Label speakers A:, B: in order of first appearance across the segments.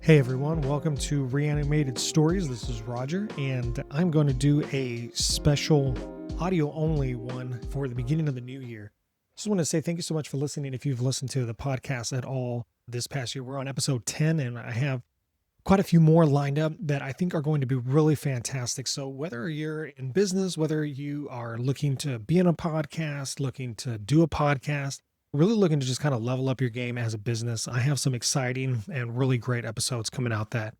A: Hey everyone, welcome to Reanimated Stories. This is Roger, and I'm going to do a special audio only one for the beginning of the new year. Just want to say thank you so much for listening. If you've listened to the podcast at all this past year, we're on episode 10, and I have quite a few more lined up that I think are going to be really fantastic. So whether you're in business, whether you are looking to be in a podcast, looking to do a podcast, really looking to just kind of level up your game as a business, I have some exciting and really great episodes coming out that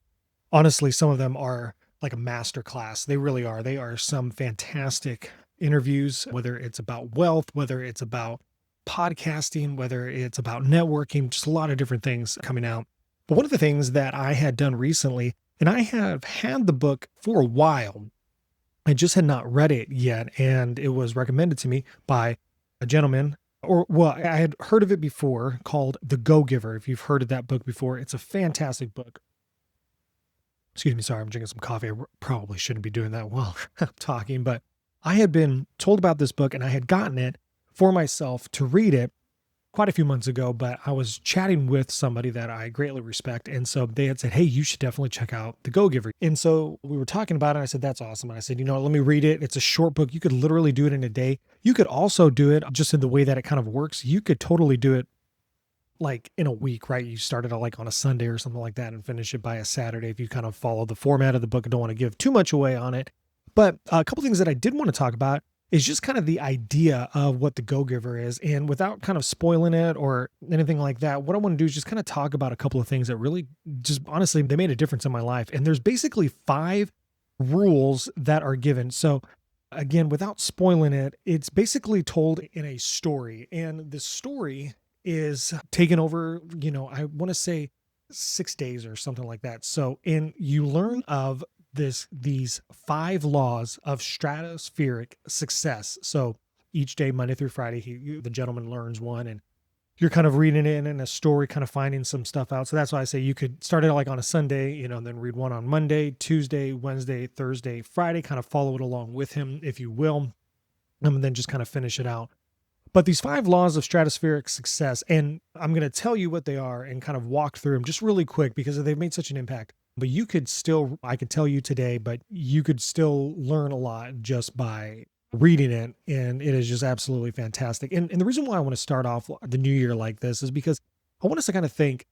A: honestly, some of them are like a master class. They really are. They are some fantastic interviews, whether it's about wealth, whether it's about podcasting, whether it's about networking, just a lot of different things coming out. But one of the things that I had done recently, and I have had the book for a while, I just had not read it yet. And it was recommended to me by a gentleman, I had heard of it before, called The Go-Giver. If you've heard of that book before, it's a fantastic book. Excuse me, sorry, I'm drinking some coffee. I probably shouldn't be doing that while I'm talking, but I had been told about this book and I had gotten it for myself to read it quite a few months ago, but I was chatting with somebody that I greatly respect. And so they had said, hey, you should definitely check out The Go-Giver. And so we were talking about it. And I said, that's awesome. And I said, let me read it. It's a short book. You could literally do it in a day. You could also do it just in the way that it kind of works. You could totally do it like in a week, right? You start it like on a Sunday or something like that and finish it by a Saturday if you kind of follow the format of the book. I don't want to give too much away on it. But a couple things that I did want to talk about is just kind of the idea of what the Go-Giver is. And without kind of spoiling it or anything like that, what I want to do is just kind of talk about a couple of things that really just honestly, they made a difference in my life. And there's basically 5 rules that are given. So again, without spoiling it, it's basically told in a story. And the story is taken over, I want to say 6 days or something like that. So, and you learn of these 5 laws of stratospheric success. So each day, Monday through Friday, the gentleman learns one, and you're kind of reading it in a story, kind of finding some stuff out. So that's why I say you could start it like on a Sunday, and then read one on Monday, Tuesday, Wednesday, Thursday, Friday, kind of follow it along with him, if you will, and then just kind of finish it out. But these 5 laws of stratospheric success, and I'm going to tell you what they are and kind of walk through them just really quick because they've made such an impact. But I could tell you today, but you could still learn a lot just by reading it. And it is just absolutely fantastic. And the reason why I want to start off the new year like this is because I want us to kind of think,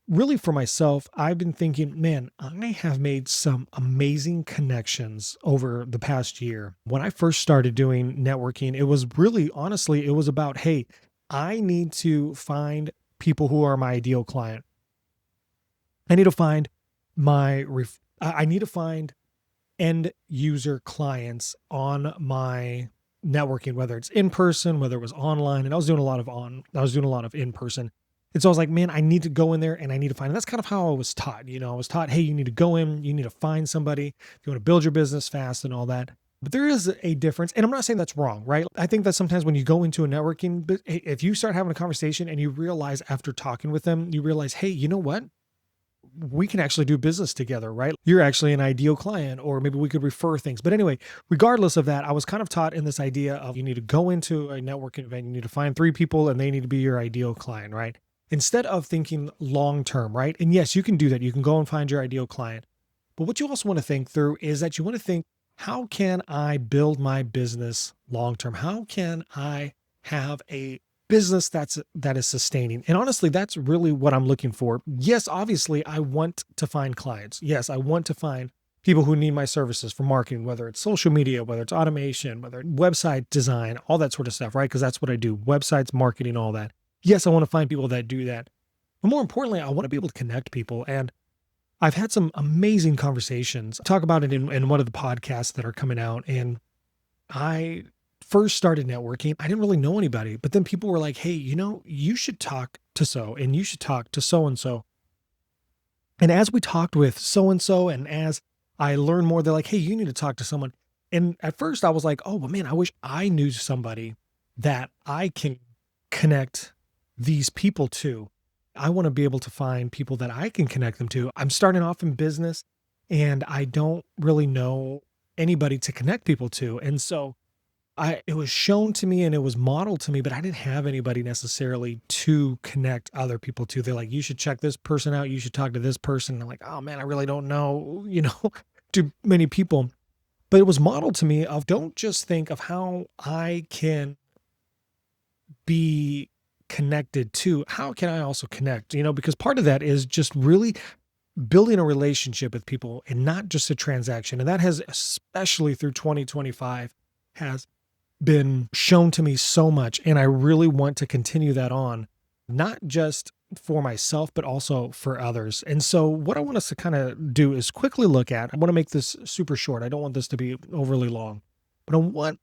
A: really for myself, I've been thinking, man, I have made some amazing connections over the past year. When I first started doing networking, it was really, honestly, it was about, hey, I need to find people who are my ideal client. I need to find I need to find end user clients on my networking, whether it's in person, whether it was online. And I was doing a lot of in person. And so I was like, man, I need to go in there and I need to find, and that's kind of how I was taught. I was taught, hey, you need to go in, you need to find somebody if you want to build your business fast and all that. But there is a difference. And I'm not saying that's wrong, right? I think that sometimes when you go into a networking, if you start having a conversation and you realize after talking with them, you realize, hey, you know what? We can actually do business together, right? You're actually an ideal client, or maybe we could refer things. But anyway, regardless of that, I was kind of taught in this idea of you need to go into a networking event, you need to find 3 people and they need to be your ideal client, right? Instead of thinking long-term, right? And yes, you can do that. You can go and find your ideal client. But what you also want to think through is that you want to think, how can I build my business long-term? How can I have a business that is sustaining? And honestly, that's really what I'm looking for. Yes, obviously, I want to find clients. Yes, I want to find people who need my services for marketing, whether it's social media, whether it's automation, whether it's website design, all that sort of stuff, right? Because that's what I do, websites, marketing, all that. Yes, I want to find people that do that. But more importantly, I want to be able to connect people. And I've had some amazing conversations. I talk about it in one of the podcasts that are coming out. And I first started networking, I didn't really know anybody, but then people were like, hey, you should talk to so, and you should talk to so-and-so. And as we talked with so-and-so, and as I learned more, they're like, hey, you need to talk to someone. And at first I was like, oh, but man, I wish I knew somebody that I can connect these people to. I want to be able to find people that I can connect them to. I'm starting off in business and I don't really know anybody to connect people to. And so it was shown to me and it was modeled to me, but I didn't have anybody necessarily to connect other people to. They're like, you should check this person out. You should talk to this person. And I'm like, oh man, I really don't know, too many people. But it was modeled to me of don't just think of how I can be connected to, how can I also connect, because part of that is just really building a relationship with people and not just a transaction. And that has, especially through 2025, has been shown to me so much. And I really want to continue that on, not just for myself, but also for others. And so what I want us to kind of do is quickly look at, I want to make this super short. I don't want this to be overly long, but I want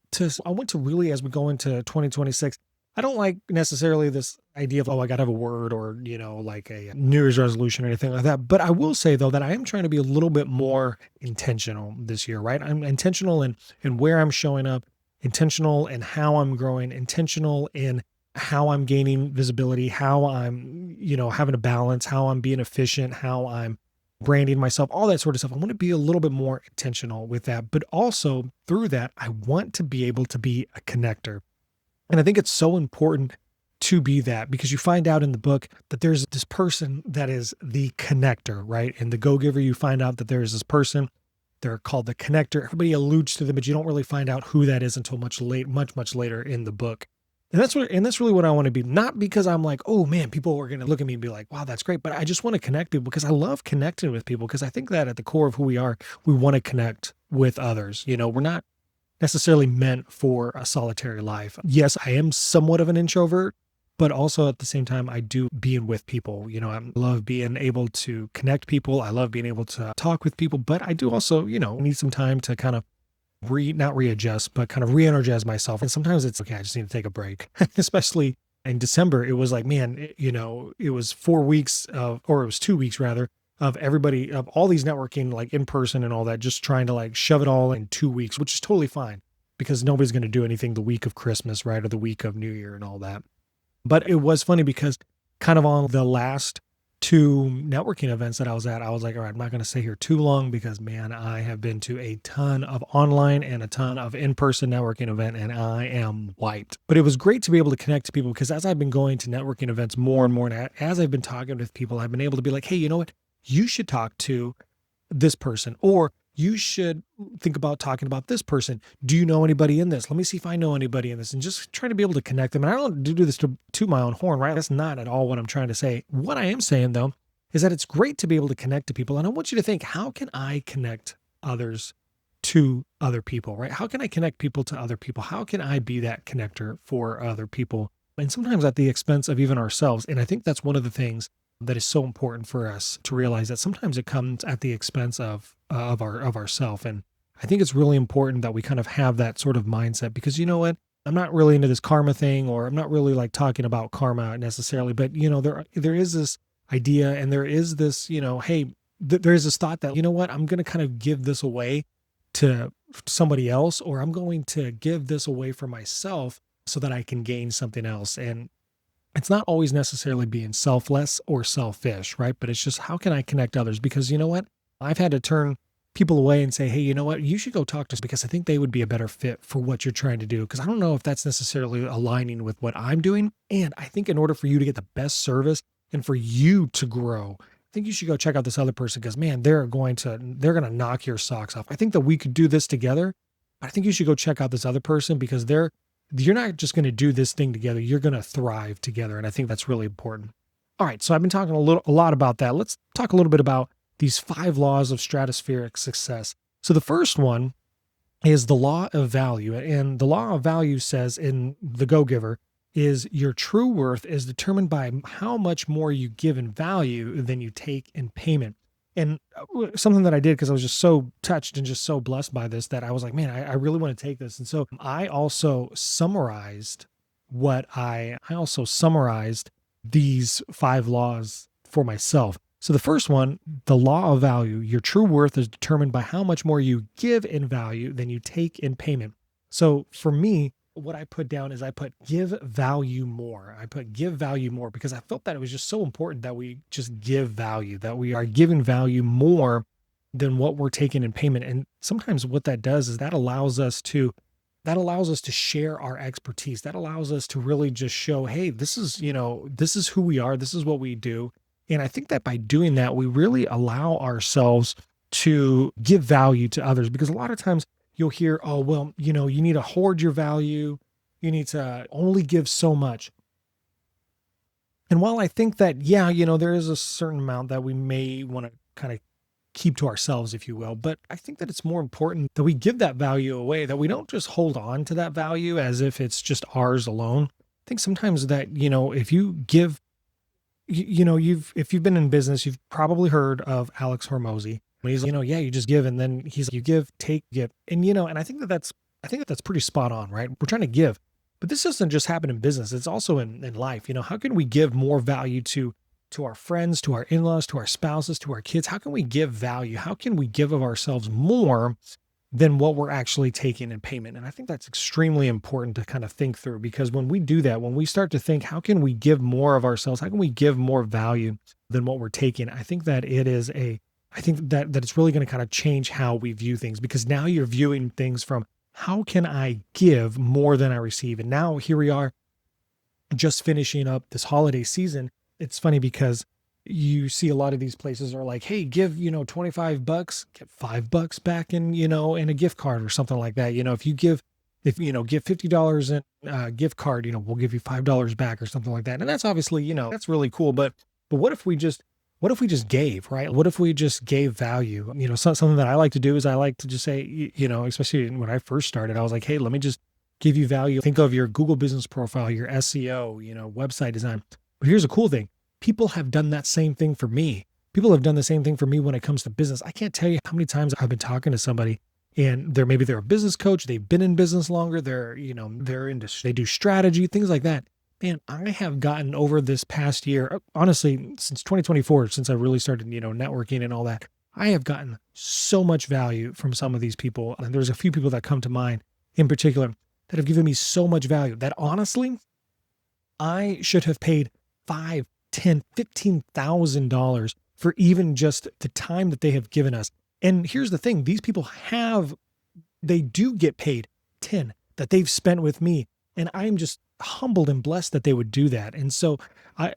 A: to really, as we go into 2026, I don't like necessarily this idea of, oh, I got to have a word or, like a New Year's resolution or anything like that. But I will say, though, that I am trying to be a little bit more intentional this year, right? I'm intentional in where I'm showing up, intentional in how I'm growing, intentional in how I'm gaining visibility, how I'm, having a balance, how I'm being efficient, how I'm branding myself, all that sort of stuff. I want to be a little bit more intentional with that. But also through that, I want to be able to be a connector. And I think it's so important to be that, because you find out in the book that there's this person that is the connector, right? In the Go Giver, you find out that there is this person. They're called the connector. Everybody alludes to them, but you don't really find out who that is until much later in the book. And that's really what I want to be. Not because I'm like, oh man, people are going to look at me and be like, wow, that's great. But I just want to connect people because I love connecting with people, because I think that at the core of who we are, we want to connect with others. We're not necessarily meant for a solitary life. Yes, I am somewhat of an introvert, but also at the same time, I do being with people. I love being able to connect people. I love being able to talk with people, but I do also, need some time to kind of not readjust, but kind of re-energize myself. And sometimes it's okay, I just need to take a break, especially in December. It was like, man, it was 4 weeks or it was 2 weeks rather, of everybody, of all these networking, like in person and all that, just trying to like shove it all in 2 weeks, which is totally fine because nobody's going to do anything the week of Christmas, right? Or the week of New Year and all that. But it was funny because kind of on the last 2 networking events that I was at, I was like, all right, I'm not going to stay here too long because man, I have been to a ton of online and a ton of in-person networking event and I am wiped. But it was great to be able to connect to people because as I've been going to networking events more and more, and as I've been talking with people, I've been able to be like, hey, you know what? You should talk to this person, or you should think about talking about this person. Do you know anybody in this? Let me see if I know anybody in this, and just trying to be able to connect them. And I don't do this to my own horn, right? That's not at all what I'm trying to say. What I am saying though, is that it's great to be able to connect to people. And I want you to think, how can I connect others to other people, right? How can I connect people to other people? How can I be that connector for other people? And sometimes at the expense of even ourselves. And I think that's one of the things that is so important for us to realize, that sometimes it comes at the expense of ourself. And I think it's really important that we kind of have that sort of mindset, because you know what? I'm not really into this karma thing, or I'm not really like talking about karma necessarily, but there is this idea, and there is this, hey, there is this thought that, you know what? I'm going to kind of give this away to somebody else, or I'm going to give this away for myself so that I can gain something else. And it's not always necessarily being selfless or selfish, right? But it's just, how can I connect others? Because you know what? I've had to turn people away and say, hey, you know what? You should go talk to us because I think they would be a better fit for what you're trying to do. Because I don't know if that's necessarily aligning with what I'm doing. And I think in order for you to get the best service and for you to grow, I think you should go check out this other person, because man, they're going to knock your socks off. I think that we could do this together, but I think you should go check out this other person, because you're not just going to do this thing together. You're going to thrive together. And I think that's really important. All right. So I've been talking a lot about that. Let's talk a little bit about these 5 laws of stratospheric success. So the first one is the law of value. And the law of value says in the Go Giver is your true worth is determined by how much more you give in value than you take in payment. And something that I did, because I was just so touched and just so blessed by this, that I was like, man, I really want to take this. And so I also summarized these 5 laws for myself. So the first one, the law of value, your true worth is determined by how much more you give in value than you take in payment. So for me, what I put down is I put give value more. I put give value more because I felt that it was just so important that we just give value, that we are giving value more than what we're taking in payment. And sometimes what that does is that allows us to that allows us to share our expertise. That allows us to really just show, hey, this is, this is who we are. This is what we do. And I think that by doing that, we really allow ourselves to give value to others, because a lot of times you'll hear, oh, well, you need to hoard your value. You need to only give so much. And while I think that, yeah, there is a certain amount that we may want to kind of keep to ourselves, if you will, but I think that it's more important that we give that value away, that we don't just hold on to that value as if it's just ours alone. I think sometimes that, if you give, if you've been in business, you've probably heard of Alex Hormozy. He's like, yeah, you just give. And then he's like, you give, take, give. And, and I think that that's pretty spot on, right? We're trying to give. But this doesn't just happen in business. It's also in life. How can we give more value to our friends, to our in-laws, to our spouses, to our kids? How can we give value? How can we give of ourselves more than what we're actually taking in payment? And I think that's extremely important to kind of think through, because when we do that, when we start to think, how can we give more of ourselves? How can we give more value than what we're taking? I think that it's really going to kind of change how we view things, because now you're viewing things from, how can I give more than I receive? And now here we are, just finishing up this holiday season. It's funny because you see a lot of these places are like, hey, give, $25, get $5 back in, in a gift card or something like that. If you give $50 in a gift card, we'll give you $5 back or something like that. And that's obviously, that's really cool. But what if we just gave, right? What if we just gave value? Something that I like to do is I like to just say, especially when I first started, I was like, hey, let me just give you value. Think of your Google business profile, your SEO, website design. But here's a cool thing. People have done that same thing for me. People have done the same thing for me when it comes to business. I can't tell you how many times I've been talking to somebody and they're a business coach. They've been in business longer. They do strategy, things like that. Man, I have gotten over this past year, honestly, since 2024, since I really started, networking and all that, I have gotten so much value from some of these people. And there's a few people that come to mind in particular that have given me so much value that honestly, I should have paid $5,000, $10,000, $15,000 for even just the time that they have given us. And here's the thing, these people they do get paid 10 that they've spent with me. And I'm just humbled and blessed that they would do that. And so I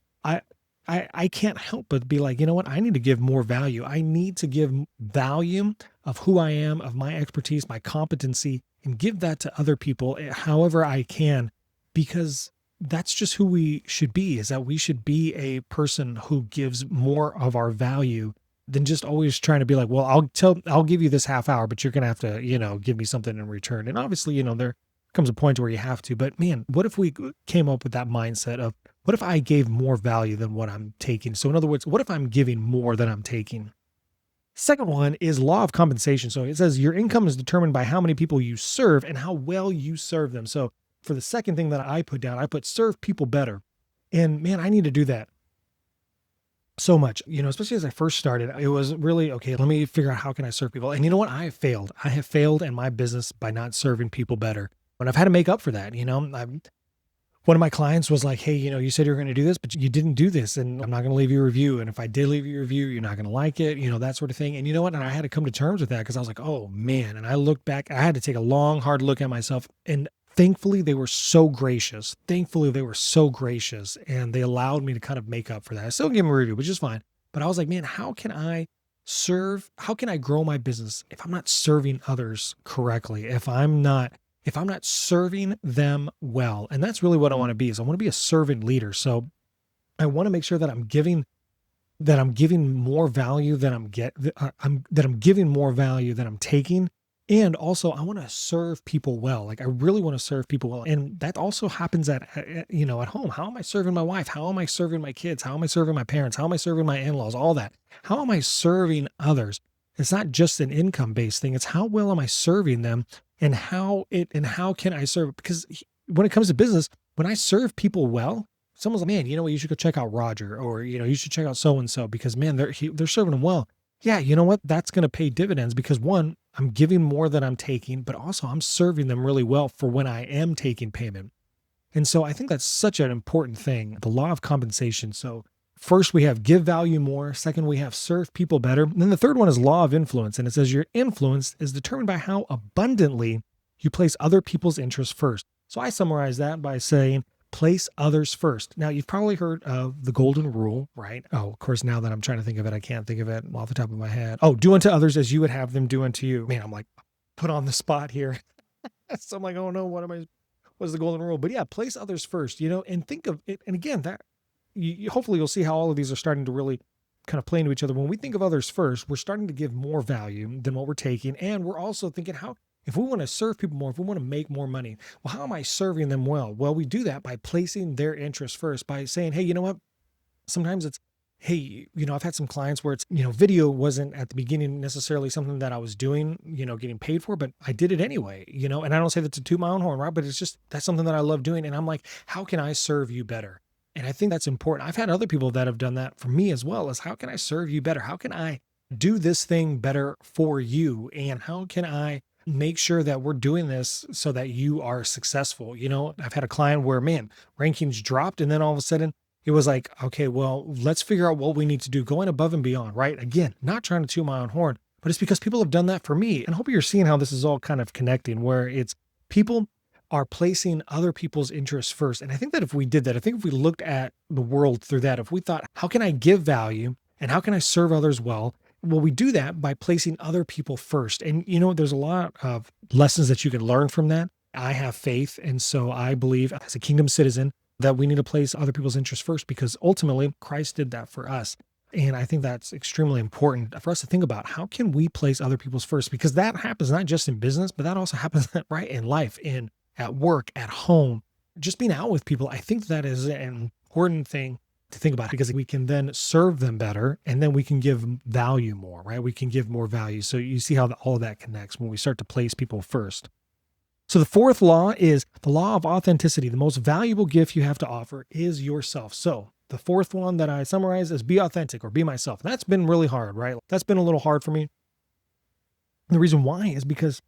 A: can't help but be like, you know what? I need to give more value. I need to give value of who I am, of my expertise, my competency, and give that to other people however I can, because that's just who we should be, is that we should be a person who gives more of our value than just always trying to be like, well, I'll give you this half hour, but you're going to have to, give me something in return. And obviously, there comes a point where you have to, but man, what if we came up with that mindset of, what if I gave more value than what I'm taking? So in other words, what if I'm giving more than I'm taking? Second one is law of compensation. So it says your income is determined by how many people you serve and how well you serve them. So for the second thing that I put down, I put serve people better. And man, I need to do that so much, especially as I first started. It was really, okay, let me figure out how can I serve people. And you know what? I have failed in my business by not serving people better. And I've had to make up for that. One of my clients was like, hey, you said you were going to do this, but you didn't do this, and I'm not going to leave you a review. And if I did leave you a review, you're not going to like it, that sort of thing. And you know what? And I had to come to terms with that, because I was like, oh man. And I looked back, I had to take a long, hard look at myself. And thankfully they were so gracious. And they allowed me to kind of make up for that. I still gave them a review, which is fine. But I was like, man, how can I grow my business if I'm not serving others correctly? If I'm not serving them well? And that's really what I want to be, is I want to be a servant leader. So I want to make sure that I'm giving more value than I'm giving more value than I'm taking. And also I want to serve people well. Like I really want to serve people well. And that also happens at home. How am I serving my wife? How am I serving my kids? How am I serving my parents? How am I serving my in-laws? All that. How am I serving others? It's not just an income-based thing. It's how well am I serving them? And how can I serve? Because when it comes to business, when I serve people well, someone's like, man, you know what? You should go check out Roger, or, you should check out so-and-so, because man, they're serving them well. Yeah. You know what? That's going to pay dividends, because one, I'm giving more than I'm taking, but also I'm serving them really well for when I am taking payment. And so I think that's such an important thing, the law of compensation. So first we have give value more. Second, we have serve people better. And then the third one is law of influence. And it says your influence is determined by how abundantly you place other people's interests first. So I summarize that by saying, place others first. Now, you've probably heard of the golden rule, right? Oh, of course, now that I'm trying to think of it, I can't think of it off the top of my head. Oh, do unto others as you would have them do unto you. Man, I'm like put on the spot here. So I'm like, oh no, what's the golden rule? But yeah, place others first, and think of it. And again, that hopefully you'll see how all of these are starting to really kind of play into each other. When we think of others first, we're starting to give more value than what we're taking. And we're also thinking, if we want to serve people more, if we want to make more money, well, how am I serving them well? Well, we do that by placing their interests first, by saying, hey, you know what? Sometimes it's, hey, I've had some clients where it's, video wasn't at the beginning necessarily something that I was doing, getting paid for, but I did it anyway, and I don't say that to toot my own horn, right? But it's just, that's something that I love doing. And I'm like, how can I serve you better? And I think that's important. I've had other people that have done that for me as well, as how can I serve you better? How can I do this thing better for you? And how can I make sure that we're doing this so that you are successful? I've had a client where, man, rankings dropped. And then all of a sudden it was like, okay, well, let's figure out what we need to do, going above and beyond, right? Again, not trying to toot my own horn, but it's because people have done that for me. And I hope you're seeing how this is all kind of connecting, where it's people are placing other people's interests first. And I think that if we did that, I think if we looked at the world through that, if we thought, how can I give value and how can I serve others well? Well, we do that by placing other people first. And, there's a lot of lessons that you can learn from that. I have faith. And so I believe as a kingdom citizen that we need to place other people's interests first, because ultimately Christ did that for us. And I think that's extremely important for us to think about. How can we place other people's first? Because that happens not just in business, but that also happens right in life, at work, at home, just being out with people. I think that is an important thing to think about, because we can then serve them better, and then we can give value more, right? We can give more value. So you see how all of that connects when we start to place people first. So the fourth law is the law of authenticity. The most valuable gift you have to offer is yourself. So the fourth one that I summarize is be authentic, or be myself. That's been really hard, right? That's been a little hard for me. The reason why is because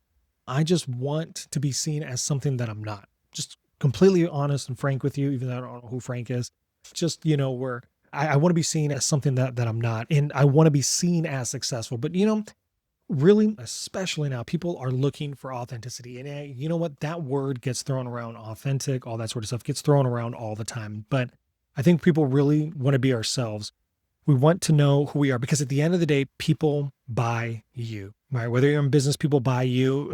A: I just want to be seen as something that I'm not. Just completely honest and frank with you, even though I don't know who Frank is. Just, where I want to be seen as something that I'm not. And I want to be seen as successful. But, really, especially now, people are looking for authenticity. And you know what? That word gets thrown around, authentic, all that sort of stuff gets thrown around all the time. But I think people really want to be ourselves. We want to know who we are, because at the end of the day, people buy you, right? Whether you're in business, people buy you.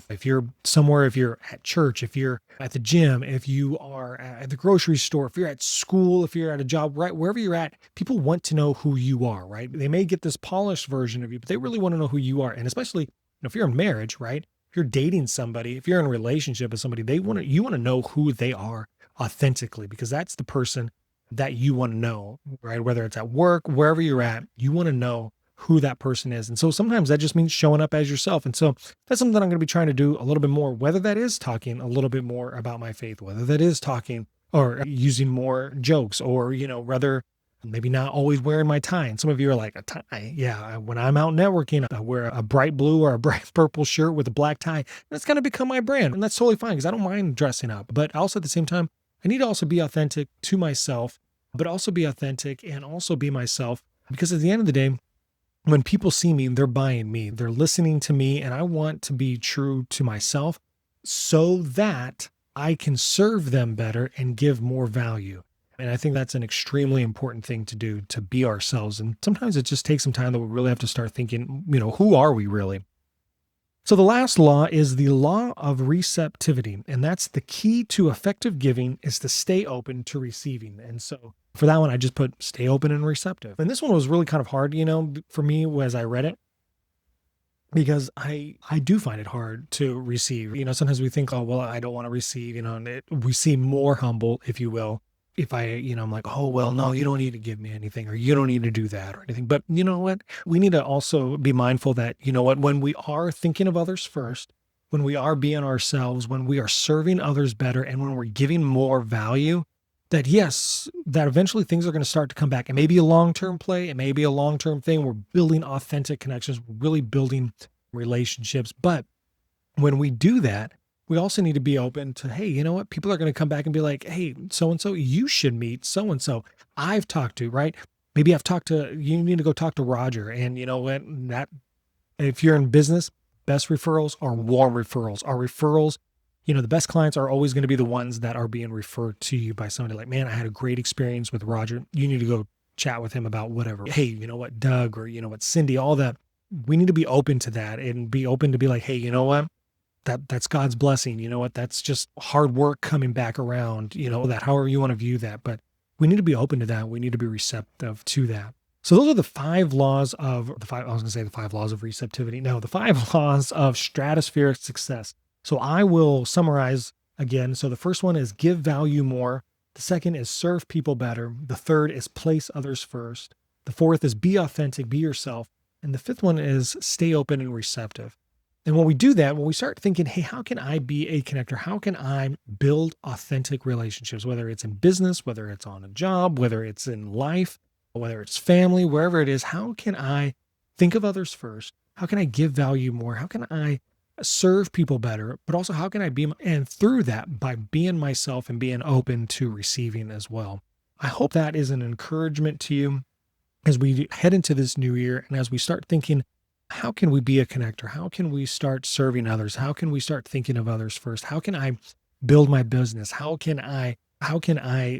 A: If you're somewhere, if you're at church, if you're at the gym, if you are at the grocery store, if you're at school, if you're at a job, right? Wherever you're at, people want to know who you are, right? They may get this polished version of you, but they really want to know who you are. And especially if you're in marriage, right? If you're dating somebody, if you're in a relationship with somebody, you want to know who they are authentically, because that's the person that you want to know, right? Whether it's at work, wherever you're at, you want to know who that person is. And so sometimes that just means showing up as yourself. And so that's something that I'm going to be trying to do a little bit more, whether that is talking a little bit more about my faith, whether that is talking or using more jokes, or, rather maybe not always wearing my tie. And some of you are like, a tie? Yeah, when I'm out networking, I wear a bright blue or a bright purple shirt with a black tie. That's going to become my brand. And that's totally fine, because I don't mind dressing up. But also at the same time, I need to also be authentic to myself, but also be authentic and also be myself. Because at the end of the day, when people see me, they're buying me, they're listening to me, and I want to be true to myself so that I can serve them better and give more value. And I think that's an extremely important thing to do, to be ourselves. And sometimes it just takes some time that we really have to start thinking, who are we really? So the last law is the law of receptivity. And that's the key to effective giving, is to stay open to receiving. And so for that one, I just put stay open and receptive. And this one was really kind of hard, for me as I read it, because I do find it hard to receive. Sometimes we think, oh, well, I don't want to receive, and we seem more humble, if you will. If I'm like, oh, well, no, you don't need to give me anything, or you don't need to do that or anything. But you know what? We need to also be mindful that, when we are thinking of others first, when we are being ourselves, when we are serving others better, and when we're giving more value, that yes, that eventually things are going to start to come back. It may be a long-term play. It may be a long-term thing. We're building authentic connections. We're really building relationships. But when we do that, we also need to be open to, hey, you know what? People are going to come back and be like, hey, so-and-so, you should meet so-and-so I've talked to, right? You need to go talk to Roger. And you know what? That if you're in business, best referrals are warm referrals. Our referrals, the best clients are always going to be the ones that are being referred to you by somebody like, man, I had a great experience with Roger. You need to go chat with him about whatever. Hey, you know what, Doug, or what, Cindy, all that. We need to be open to that and be open to be like, hey, you know what? That's God's blessing. You know what? That's just hard work coming back around, that however you want to view that. But we need to be open to that. We need to be receptive to that. So those are the 5 laws of the 5 laws of receptivity. No, the 5 laws of stratospheric success. So I will summarize again. So the first one is give value more. The second is serve people better. The third is place others first. The fourth is be authentic, be yourself. And the fifth one is stay open and receptive. And when we do that, when we start thinking, hey, how can I be a connector? How can I build authentic relationships, whether it's in business, whether it's on a job, whether it's in life, whether it's family, wherever it is, how can I think of others first? How can I give value more? How can I serve people better? But also, how can I be, and through that, by being myself and being open to receiving as well. I hope that is an encouragement to you as we head into this new year and as we start thinking, how can we be a connector? How can we start serving others? How can we start thinking of others first? How can I build my business? How can I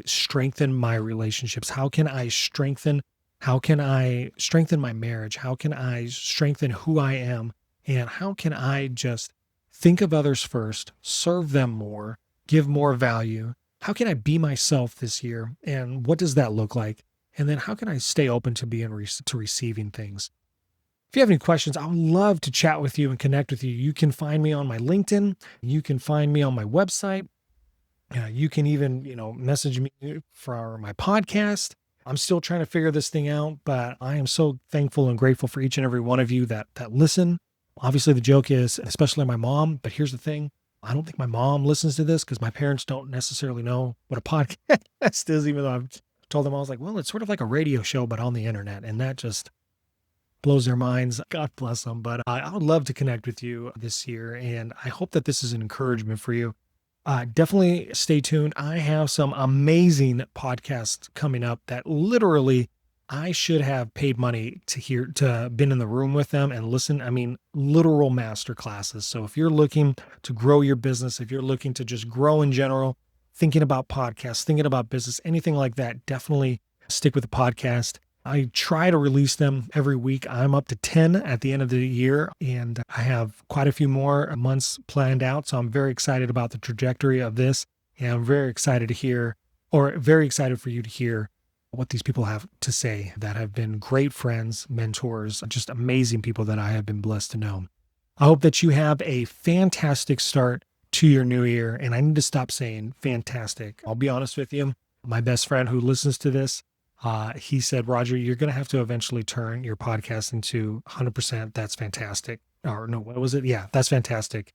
A: strengthen my relationships? How can I strengthen my marriage? How can I strengthen who I am? And how can I just think of others first, serve them more, give more value? How can I be myself this year? And what does that look like? And then how can I stay open to to receiving things? If you have any questions, I would love to chat with you and connect with you. You can find me on my LinkedIn. You can find me on my website. You can even, message me for my podcast. I'm still trying to figure this thing out, but I am so thankful and grateful for each and every one of you that listen. Obviously, the joke is, especially my mom, but here's the thing. I don't think my mom listens to this because my parents don't necessarily know what a podcast is, even though I've told them, I was like, well, it's sort of like a radio show, but on the internet. And that just blows their minds. God bless them. But I would love to connect with you this year. And I hope that this is an encouragement for you. Definitely stay tuned. I have some amazing podcasts coming up that literally I should have paid money to been in the room with them and listen. I mean, literal master classes. So if you're looking to grow your business, if you're looking to just grow in general, thinking about podcasts, thinking about business, anything like that, definitely stick with the podcast. I try to release them every week. I'm up to 10 at the end of the year, and I have quite a few more months planned out. So I'm very excited about the trajectory of this. And I'm very excited for you to hear what these people have to say that have been great friends, mentors, just amazing people that I have been blessed to know. I hope that you have a fantastic start to your new year. And I need to stop saying fantastic. I'll be honest with you. My best friend who listens to this, he said, Roger, you're going to have to eventually turn your podcast into 100%. That's fantastic. Or no, what was it? Yeah, that's fantastic.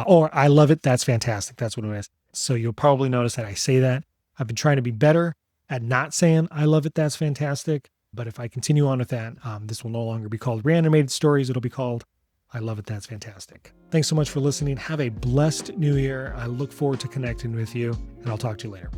A: Or I love it. That's fantastic. That's what it is. So you'll probably notice that I say that. I've been trying to be better at not saying I love it. That's fantastic. But if I continue on with that, this will no longer be called Reanimated Stories. It'll be called I Love It. That's fantastic. Thanks so much for listening. Have a blessed new year. I look forward to connecting with you, and I'll talk to you later.